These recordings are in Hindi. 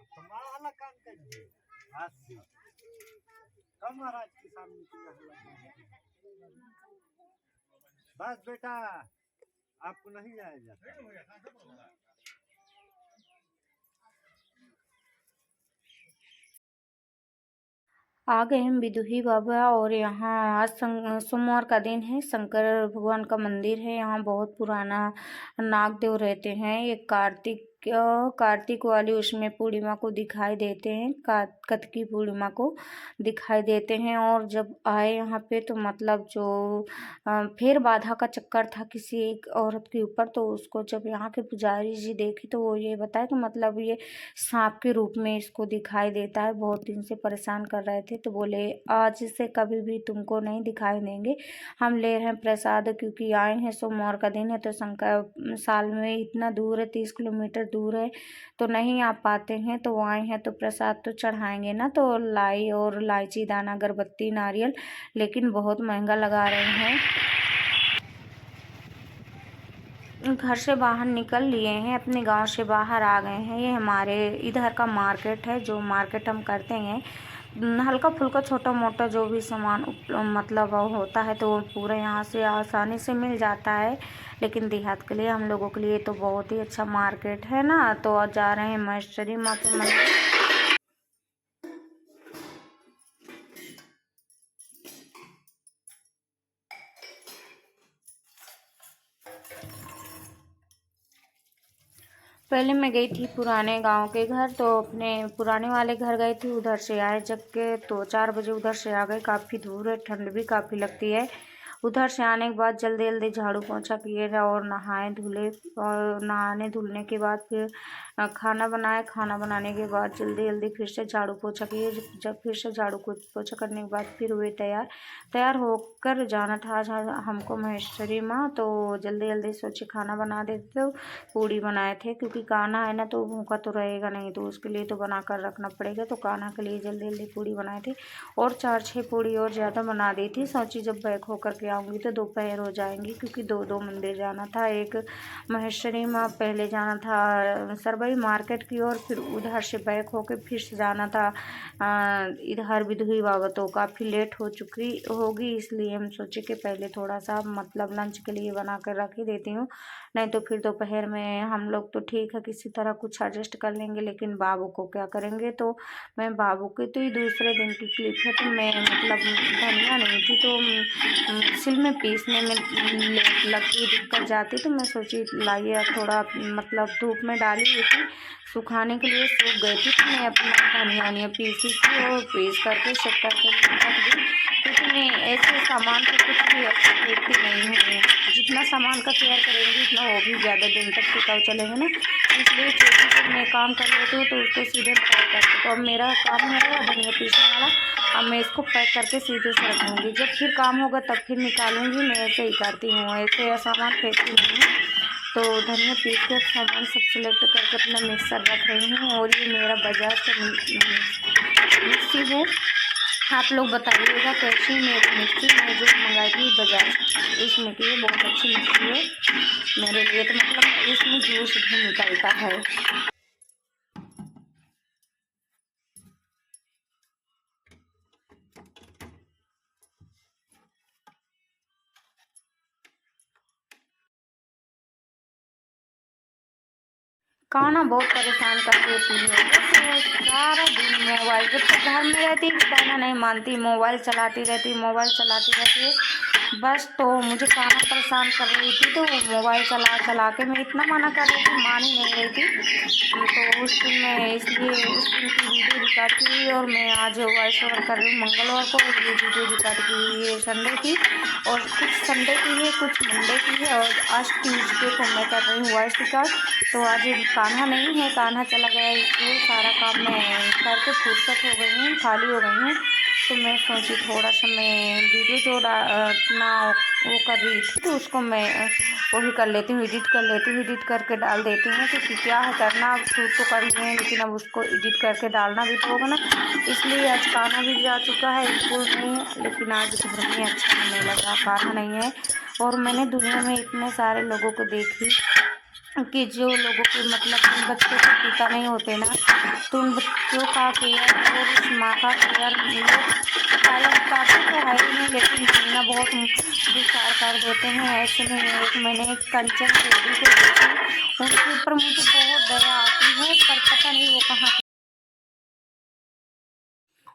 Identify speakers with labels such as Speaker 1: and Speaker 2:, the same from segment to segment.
Speaker 1: तुम्हारा काम करिए हाथ से कम महाराज के सामने बस बेटा आपको नहीं आएगा।
Speaker 2: आ गए हम बिदुही बाबा और यहाँ आज सोमवार का दिन है। शंकर भगवान का मंदिर है। यहाँ बहुत पुराना नागदेव रहते हैं। ये कार्तिक वाली उसमें पूर्णिमा को दिखाई देते हैं। कार्तिकी पूर्णिमा को दिखाई देते हैं। और जब आए यहाँ पे तो मतलब जो फिर बाधा का चक्कर था किसी एक औरत के ऊपर, तो उसको जब यहाँ के पुजारी जी देखे तो वो ये बताए कि मतलब ये सांप के रूप में इसको दिखाई देता है। बहुत दिन से परेशान कर रहे थे तो बोले आज से कभी भी तुमको नहीं दिखाई देंगे। हम ले रहे हैं प्रसाद क्योंकि आए हैं सोमवार का दिन है। तो शंकर साल में इतना दूर है, 30 किलोमीटर दूर है, तो नहीं आ पाते हैं। तो आए हैं तो प्रसाद तो चढ़ाएंगे ना। तो लाई और इलायची दाना अगरबत्ती नारियल, लेकिन बहुत महंगा लगा रहे हैं। घर से बाहर निकल लिए हैं, अपने गांव से बाहर आ गए हैं। ये हमारे इधर का मार्केट है। जो मार्केट हम करते हैं हल्का फुल्का छोटा मोटा जो भी सामान मतलब होता है तो वो पूरा यहाँ से आसानी से मिल जाता है। लेकिन देहात के लिए हम लोगों के लिए तो बहुत ही अच्छा मार्केट है ना। तो आज जा रहे हैं महेश्वरी माँ के मंदिर। पहले मैं गई थी पुराने गांव के घर, तो अपने पुराने वाले घर गई थी। उधर से आए जग के तो 4 बजे उधर से आ गए। काफ़ी दूर है, ठंड भी काफ़ी लगती है। उधर से आने के बाद जल्दी जल्दी झाड़ू पोछा किए और नहाए धुले। और नहाने धुलने के बाद फिर खाना बनाए। खाना बनाने के बाद जल्दी जल्दी फिर से झाड़ू पोछा किए। जब फिर से झाड़ू पोछा करने के बाद फिर हुए तैयार होकर जाना था आज हमको महेश्वरी माँ। तो जल्दी जल्दी सोचे खाना बना देते। तो पूड़ी बनाए थे क्योंकि कान्हा है ना तो भूखा तो रहेगा नहीं, तो उसके लिए तो बना कर रखना पड़ेगा। तो कान्हा के लिए जल्दी जल्दी पूड़ी बनाए थे और 4-6 पूड़ी और ज़्यादा बना दी थी। सोची जब बैक होकर के आऊँगी तो दोपहर हो जाएंगी क्योंकि दो मंदिर जाना था। एक महेश्वरी माँ पहले जाना था सरबई मार्केट की ओर, फिर उधर से बैक होकर फिर से जाना था इधर बिदुही बाबा। तो काफ़ी लेट हो चुकी होगी, इसलिए हम सोचे कि पहले थोड़ा सा मतलब लंच के लिए बना कर रख ही देती हूँ, नहीं तो फिर दोपहर में हम लोग तो ठीक है किसी तरह कुछ एडजस्ट कर लेंगे, लेकिन बाबू को क्या करेंगे। तो मैं बाबू के तो ही दूसरे दिन की क्लिप है। तो मैं मतलब धनिया नहीं थी तो सिल में पीसने में लगती दिक्कत जाती, तो मैं सोची लाइए थोड़ा मतलब धूप में डाली हुई थी सुखाने के लिए, सूख गई थी। तो मैं अपना धनिया पीसी थी और पीस करके चेक करके रख दी, क्योंकि मैं ऐसे सामान को कुछ भी अच्छी देखती नहीं हूँ। जितना सामान का केयर करेंगे उतना वो भी ज़्यादा दिन तक टिकाऊ चलेगा ना। इसलिए छोटी जब मैं काम कर लेती हूँ तो उसको सीधे पैक करती हूँ। तो अब मेरा काम है धनिया पीसने वाला, अब मैं इसको पैक करके सीधे से रख दूँगी। जब फिर काम होगा तब फिर निकालूंगी। मैं ऐसे ही करती हूँ, ऐसे सामान फेंकती नहीं हूँ। तो धनिया पीस के सामान सब सिलेक्ट करके अपना मिक्सर रख रही हूँ। और ये मेरा बाजार का मिक्सी है। आप लोग बताइएगा कैसी मेरी मिक्सी मैं जो मंगाई थी बाजार इसमें की, बहुत अच्छी मिक्सी है मेरे लिए। तो मतलब इसमें जूस भी निकलता है। खाना बहुत परेशान कर देती है। तो सारा दिन मोबाइल, जब तक घर में रहती है कहना नहीं मानती, मोबाइल चलाती रहती है बस। तो मुझे खाना परेशान कर रही थी तो मोबाइल चला के मैं इतना मना कर रही थी, मान ही नहीं रही थी। तो उस दिन मैं इसलिए उस दिन की वीडियो रिकॉर्ड की और मैं आज वॉइस ओवर कर रही हूँ मंगलवार को। ये वीडियो रिकॉर्ड की ये संडे की, और कुछ संडे की है कुछ मंडे की है, और आज ट्यूजडे को मैं कर रही हूँ वॉइस रिकॉर्ड। तो आज कान्हा नहीं है, कान्हा चला गया इसलिए सारा काम मैं करके फुर्सत हो गई हूँ, खाली हो गई हूँ। तो मैं सोची थोड़ा सा मैं वीडियो जो अपना वो कर रही थी तो उसको मैं वही कर लेती हूँ, एडिट करके डाल देती हूँ। क्योंकि क्या है करना, अब शूट तो कर लिए हैं लेकिन अब उसको एडिट करके डालना भी तो होगा ना। इसलिए आज कान्हा भी जा चुका है स्कूल में, लेकिन आज घर में अच्छा नहीं लगा, कान्हा नहीं है। और मैंने दुनिया में इतने सारे लोगों को देखी कि जो लोगों के मतलब उन बच्चों के पिता नहीं होते ना, तो उन बच्चों का केयर और उस माँ का केयर लोग पाते तो है ही नहीं, लेकिन जीना बहुत दुश्वार कर देते हैं। ऐसे में मैंने एक कंचन देवी को देखी, उनके ऊपर मुझे बहुत दया आती है, पर पता नहीं वो कहाँ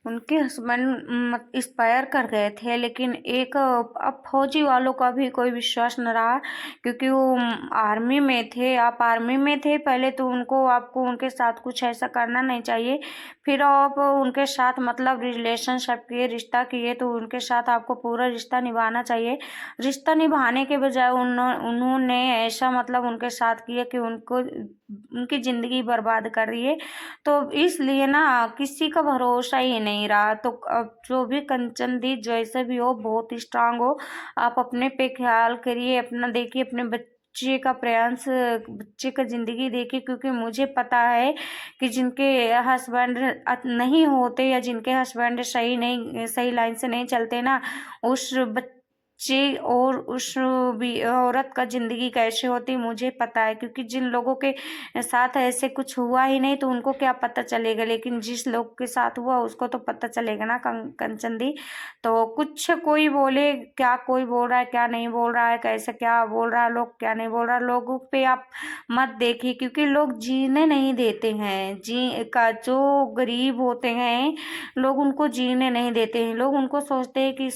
Speaker 2: उनके हस्बैंड एक्सपायर कर गए थे। लेकिन एक अब फौजी वालों का भी कोई विश्वास न रहा, क्योंकि वो आर्मी में थे। आप आर्मी में थे पहले, तो आपको उनके साथ कुछ ऐसा करना नहीं चाहिए। फिर आप उनके साथ मतलब रिलेशनशिप किए, रिश्ता किए, तो उनके साथ आपको पूरा रिश्ता निभाना चाहिए। रिश्ता निभाने के बजाय उन्होंने ऐसा मतलब उनके साथ किया कि उनकी ज़िंदगी बर्बाद कर दी है। तो इसलिए ना किसी का भरोसा ही नहीं रहा। तो अब जो भी कंचन दी जैसे भी हो, बहुत स्ट्रांग हो, आप अपने पे ख्याल करिए, अपना देखिए, अपने बच्चे का प्रयास, बच्चे का ज़िंदगी देखिए, क्योंकि मुझे पता है कि जिनके हस्बैंड नहीं होते या जिनके हस्बैंड सही लाइन से नहीं चलते ना, उस बच्चे और उस भी औरत का ज़िंदगी कैसे होती मुझे पता है। क्योंकि जिन लोगों के साथ ऐसे कुछ हुआ ही नहीं, तो उनको क्या पता चलेगा, लेकिन जिस लोग के साथ हुआ उसको तो पता चलेगा ना। कंचन दी तो कुछ कोई बोले क्या, कोई बोल रहा है क्या नहीं बोल रहा है, कैसे क्या बोल रहा है लोग, क्या नहीं बोल रहा, लोगों पे आप मत देखिए, क्योंकि लोग जीने नहीं देते हैं। जो गरीब होते हैं लोग, उनको जीने नहीं देते हैं। लोग उनको सोचते हैं कि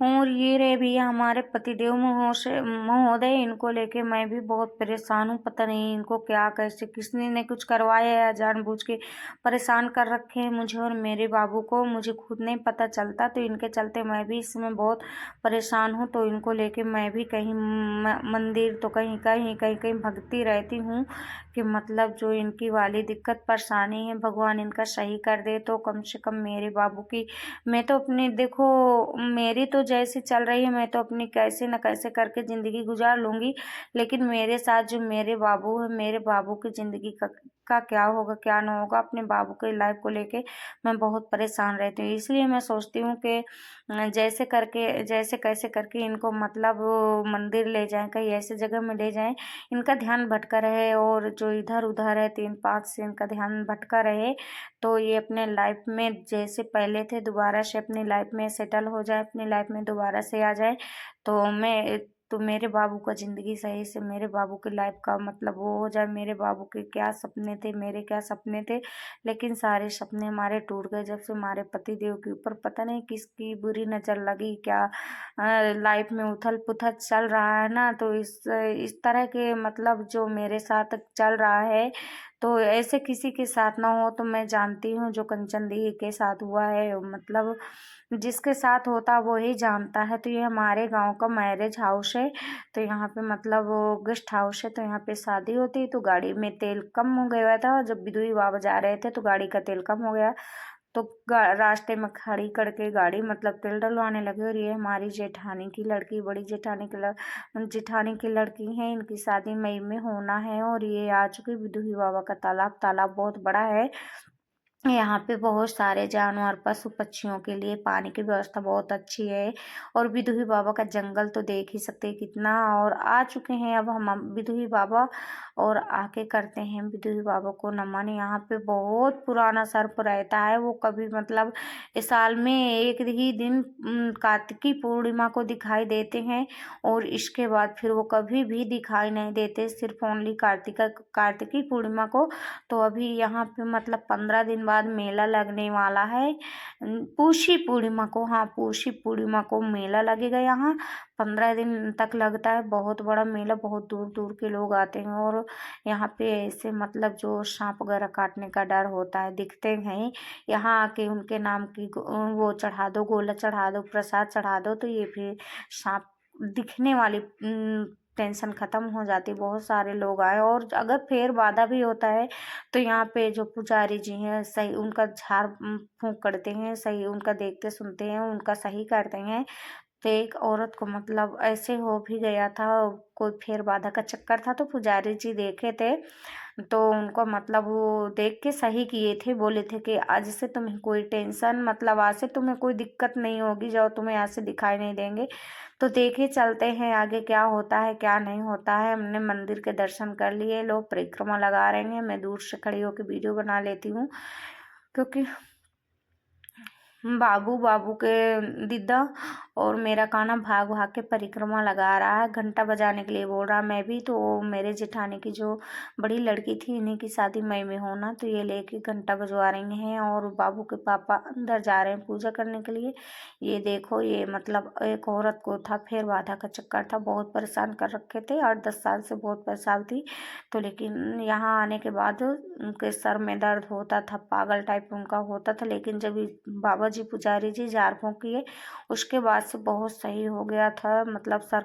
Speaker 2: और ये रहे भैया हमारे पतिदेव महोदय, इनको लेके मैं भी बहुत परेशान हूँ। पता नहीं इनको क्या, कैसे, किसने ने कुछ करवाया या जानबूझ के परेशान कर रखे हैं मुझे और मेरे बाबू को, मुझे खुद नहीं पता चलता। तो इनके चलते मैं भी इस समय बहुत परेशान हूँ। तो इनको लेके मैं भी कहीं मंदिर, तो कहीं कहीं कहीं कहीं भगती रहती हूँ कि मतलब जो इनकी वाली दिक्कत परेशानी है, भगवान इनका सही कर दे। तो कम से कम मेरे बाबू की, मैं तो अपनी देखो, मेरी तो जैसे चल रही है, मैं तो अपनी कैसे न कैसे करके ज़िंदगी गुजार लूँगी, लेकिन मेरे साथ जो मेरे बाबू है, मेरे बाबू की ज़िंदगी का क्या होगा क्या ना होगा, अपने बाबू की लाइफ को लेके मैं बहुत परेशान रहती हूँ। इसलिए मैं सोचती हूँ कि जैसे कैसे करके इनको मतलब मंदिर ले जाएं, कहीं ऐसे जगह में ले जाएं, इनका ध्यान भटका रहे, और जो इधर उधर है 3-5 से इनका ध्यान भटका रहे, तो ये अपने लाइफ में जैसे पहले थे दोबारा से अपनी लाइफ में सेटल हो जाए, अपनी लाइफ में दोबारा से आ जाए। तो मेरे बाबू का ज़िंदगी सही से, मेरे बाबू की लाइफ का मतलब वो हो जाए। मेरे बाबू के क्या सपने थे, मेरे क्या सपने थे, लेकिन सारे सपने हमारे टूट गए जब से हमारे पति देव के ऊपर पता नहीं किसकी बुरी नज़र लगी। क्या लाइफ में उथल पुथल चल रहा है ना, तो इस तरह के मतलब जो मेरे साथ चल रहा है, तो ऐसे किसी के साथ ना हो। तो मैं जानती हूँ जो कंचन दी के साथ हुआ है, मतलब जिसके साथ होता वो ही जानता है। तो ये हमारे गांव का मैरिज हाउस है, तो यहाँ पे मतलब गेस्ट हाउस है। तो यहाँ पे शादी होती है, तो गाड़ी में तेल कम हो गया था, जब बिदुई बाबा जा रहे थे तो गाड़ी का तेल कम हो गया, तो रास्ते में खड़ी करके गाड़ी मतलब तेल डलवाने लगे। और ये हमारी जेठानी की लड़की, बड़ी जेठानी की लड़की है, इनकी शादी मई में होना है। और ये आ चुकी बिदुई बाबा का तालाब बहुत बड़ा है। यहाँ पे बहुत सारे जानवर, पशु पक्षियों के लिए पानी की व्यवस्था बहुत अच्छी है। और बिदुही बाबा का जंगल तो देख ही सकते हैं कितना। और आ चुके हैं अब हम बिदुही बाबा, और आके करते हैं बिदुही बाबा को नमन। यहाँ पे बहुत पुराना सर्प रहता है, वो कभी मतलब इस साल में एक ही दिन कार्तिकी पूर्णिमा को दिखाई देते हैं, और इसके बाद फिर वो कभी भी दिखाई नहीं देते, सिर्फ ओनली कार्तिकी पूर्णिमा को। तो अभी यहाँ पे मतलब 15 दिन बाद मेला लगने वाला है, पूषी पूर्णिमा को, हाँ पूषी पूर्णिमा को मेला लगेगा यहाँ। 15 दिन तक लगता है, बहुत बड़ा मेला, बहुत दूर दूर के लोग आते हैं। और यहाँ पे ऐसे मतलब जो सांप वगैरह काटने का डर होता है, दिखते हैं यहाँ आके उनके नाम की वो चढ़ा दो, गोला चढ़ा दो, प्रसाद चढ़ा दो, तो ये फिर सांप दिखने वाली टेंशन ख़त्म हो जाती। बहुत सारे लोग आए, और अगर फेर बाधा भी होता है तो यहाँ पे जो पुजारी जी हैं सही उनका झाड़ फूँक करते हैं, सही उनका देखते सुनते हैं, उनका सही करते हैं। तो एक औरत को मतलब ऐसे हो भी गया था, कोई फेर बाधा का चक्कर था, तो पुजारी जी देखे थे, तो उनको मतलब वो देख के सही किए थे, बोले थे कि आज से तुम्हें कोई टेंशन, मतलब आज से तुम्हें कोई दिक्कत नहीं होगी, जो तुम्हें आज से दिखाई नहीं देंगे। तो देखे चलते हैं आगे क्या होता है क्या नहीं होता है। हमने मंदिर के दर्शन कर लिए, लोग परिक्रमा लगा रहे हैं, मैं दूर से खड़ी होकर वीडियो बना लेती हूँ क्योंकि बाबू के दीदा और मेरा कान्हा भाग भाग के परिक्रमा लगा रहा है, घंटा बजाने के लिए बोल रहा। मैं भी तो मेरे जेठानी की जो बड़ी लड़की थी, इन्हीं की शादी मई में होना, तो ये लेके घंटा बजवा रही हैं और बाबू के पापा अंदर जा रहे हैं पूजा करने के लिए। ये देखो, ये मतलब एक औरत को था फिर बाधा का चक्कर था, बहुत परेशान कर रखे थे, 8-10 साल से बहुत परेशान थी। तो लेकिन यहाँ आने के बाद उनके सर में दर्द होता था, पागल टाइप उनका होता था, लेकिन जब बाबा जी पुजारी जी झाड़ फूँक किए उसके बाद से बहुत सही हो गया था, मतलब सर